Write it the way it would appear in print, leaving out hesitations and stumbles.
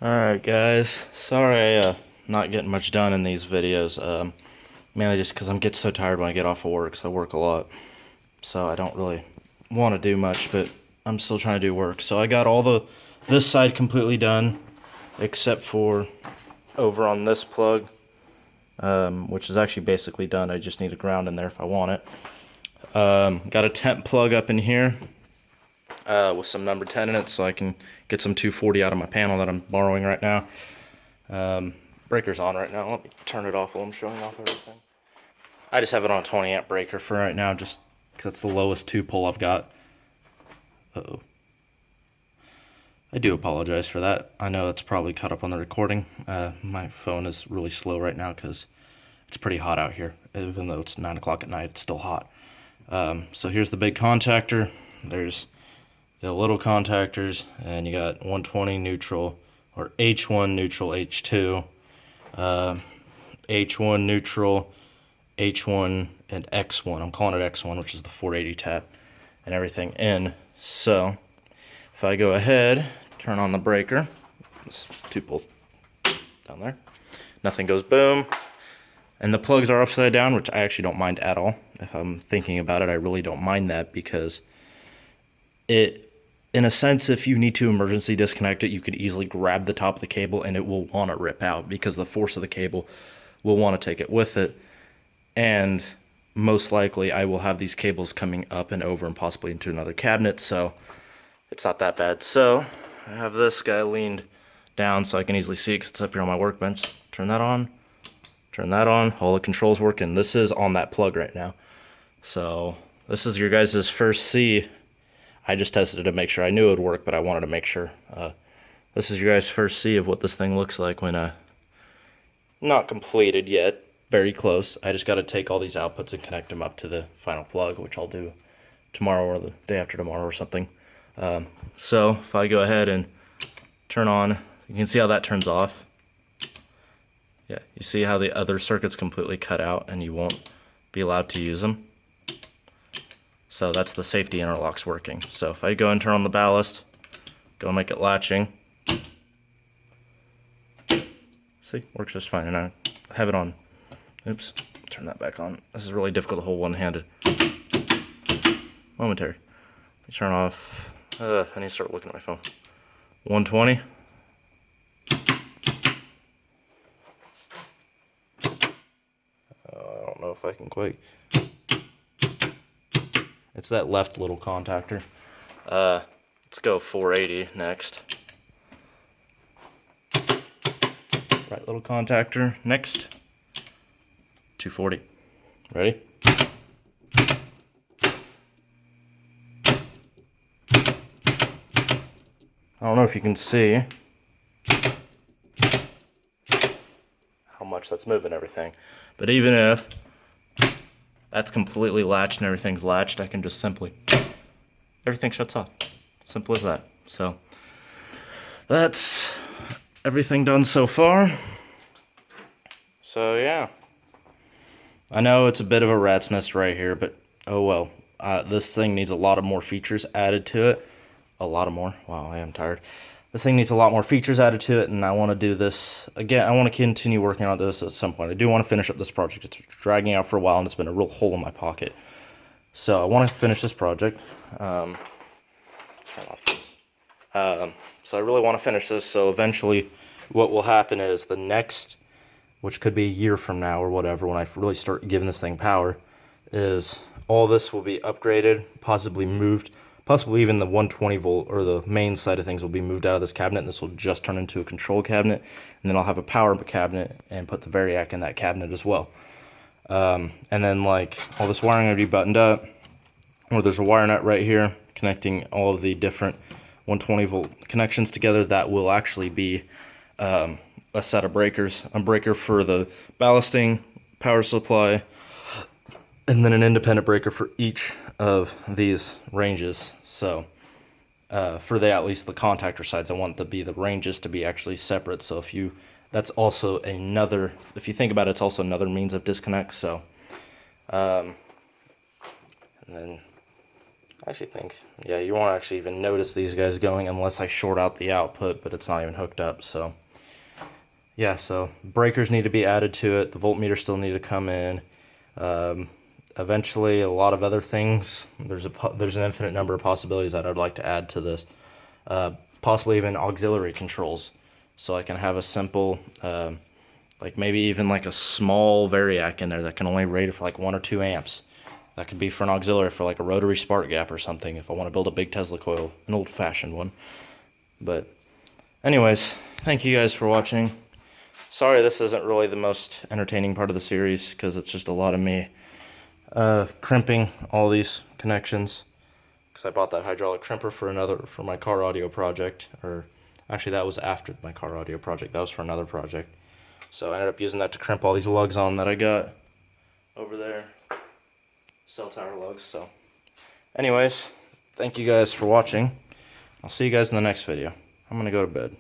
Alright guys, sorry not getting much done in these videos, mainly just because I'm getting so tired when I get off of work, so I work a lot, so I don't really want to do much, but I'm still trying to do work. So I got this side completely done, except for over on this plug, which is actually basically done. I just need a ground in there if I want it. Got a temp plug up in here, with some number 10 in it, so I can get some 240 out of my panel that I'm borrowing right now. Breaker's on right now. Let me turn it off while I'm showing off everything. I just have it on a 20 amp breaker for right now, just because that's the lowest 2-pole I've got. Uh-oh. I do apologize for that. I know that's probably cut up on the recording. My phone is really slow right now because it's pretty hot out here. Even though it's 9 o'clock at night, it's still hot. So here's the big contactor. There's the little contactors, and you got 120 neutral, or H1 neutral, H2, H1 neutral, H1, and X1. I'm calling it X1, which is the 480 tap, and everything in. So if I go ahead, turn on the breaker, this 2-pole down there, nothing goes boom, and the plugs are upside down, which I actually don't mind at all. If I'm thinking about it, I really don't mind that, because in a sense, if you need to emergency disconnect it, you could easily grab the top of the cable and it will want to rip out, because the force of the cable will want to take it with it. And most likely I will have these cables coming up and over and possibly into another cabinet, so it's not that bad. So I have this guy leaned down so I can easily see it because it's up here on my workbench. Turn that on, all the controls working. This is on that plug right now. So this is your guys' first see. I just tested it to make sure. I knew it would work, but I wanted to make sure. This is your guys' first see of what this thing looks like when not completed yet, very close. I just got to take all these outputs and connect them up to the final plug, which I'll do tomorrow or the day after tomorrow or something. So if I go ahead and turn on, you can see how that turns off. Yeah, you see how the other circuit's completely cut out and you won't be allowed to use them. So that's the safety interlocks working. So if I go and turn on the ballast, go make it latching. See, works just fine. And I have it on. Oops, turn that back on. This is really difficult to hold one-handed. Momentary. Let me turn off. I need to start looking at my phone. 120. I don't know if I can quite. It's that left little contactor. Let's go 480 next. Right little contactor next. 240. Ready? I don't know if you can see how much that's moving everything, but even if that's completely latched and everything's latched, I can just simply, everything shuts off. Simple as that. So that's everything done so far. So yeah, I know it's a bit of a rat's nest right here, but oh well. This thing needs a lot of more features added to it. A lot of more. Wow, I am tired. This thing needs a lot more features added to it, and I want to do this again. I want to continue working on this at some point. I do want to finish up this project. It's dragging out for a while, and it's been a real hole in my pocket. So I want to finish this project. Turn off this. So I really want to finish this. So eventually, what will happen is the next, which could be a year from now or whatever, when I really start giving this thing power, is all this will be upgraded, possibly moved. Possibly even the 120 volt or the main side of things will be moved out of this cabinet, and this will just turn into a control cabinet, and then I'll have a power cabinet and put the Variac in that cabinet as well. And then like all this wiring will be buttoned up, or there's a wire nut right here connecting all of the different 120 volt connections together. That will actually be a set of breakers, a breaker for the ballasting, power supply, and then an independent breaker for each of these ranges. So for at least the contactor sides, I want the ranges to be actually separate. So that's also another, if you think about it, it's also another means of disconnect. So and then I actually think, yeah, you won't actually even notice these guys going unless I short out the output, but it's not even hooked up, so. Yeah, so breakers need to be added to it. The voltmeter still need to come in. Eventually, a lot of other things. There's an infinite number of possibilities that I'd like to add to this. Possibly even auxiliary controls, so I can have a simple, like maybe even like a small variac in there that can only rate it for like 1 or 2 amps. That could be for an auxiliary for like a rotary spark gap or something if I want to build a big Tesla coil, an old-fashioned one. But anyways, thank you guys for watching. Sorry this isn't really the most entertaining part of the series because it's just a lot of me crimping all these connections. Because I bought that hydraulic crimper for my car audio project, or actually that was after my car audio project. That was for another project. So I ended up using that to crimp all these lugs on that I got over there. Cell tower lugs. So anyways, thank you guys for watching. I'll see you guys in the next video. I'm gonna go to bed.